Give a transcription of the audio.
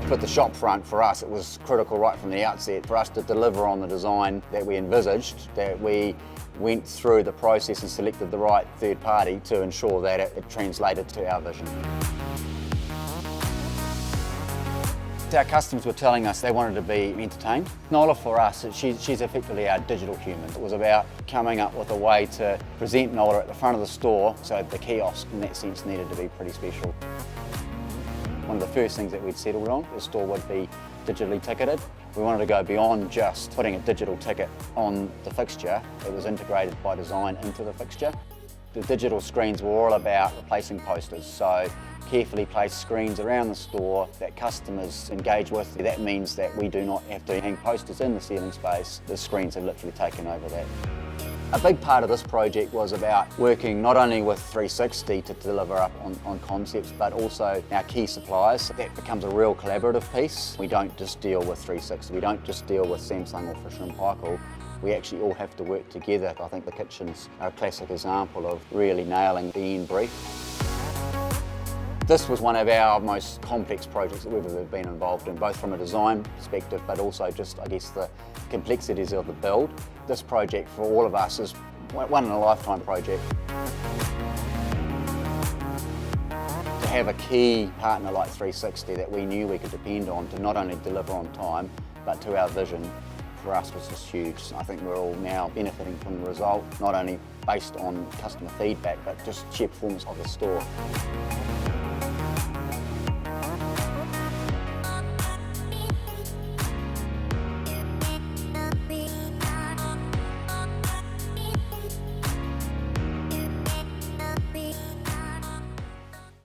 With the shop front, for us, it was critical right from the outset for us to deliver on the design that we envisaged, that we went through the process and selected the right third party to ensure that it translated to our vision. Our customers were telling us they wanted to be entertained. Noel, for us, she's effectively our digital human. It was about coming up with a way to present Noel at the front of the store, so the kiosk in that sense needed to be pretty special. One of the first things that we'd settled on, the store would be digitally ticketed. We wanted to go beyond just putting a digital ticket on the fixture. It was integrated by design into the fixture. The digital screens were all about replacing posters, so carefully placed screens around the store that customers engage with. That means that we do not have to hang posters in the ceiling space. The screens have literally taken over that. A big part of this project was about working not only with 360 to deliver up on concepts, but also our key suppliers. That becomes a real collaborative piece. We don't just deal with 360, we don't just deal with Samsung or fisher&Paykell. We actually all have to work together. I think the kitchens are a classic example of really nailing the end brief. This was one of our most complex projects that we've ever been involved in, both from a design perspective, but also just, I guess, the complexities of the build. This project for all of us is one in a lifetime project. To have a key partner like 360 that we knew we could depend on to not only deliver on time, but to our vision, for us was just huge. I think we're all now benefiting from the result, not only based on customer feedback, but just sheer performance of the store.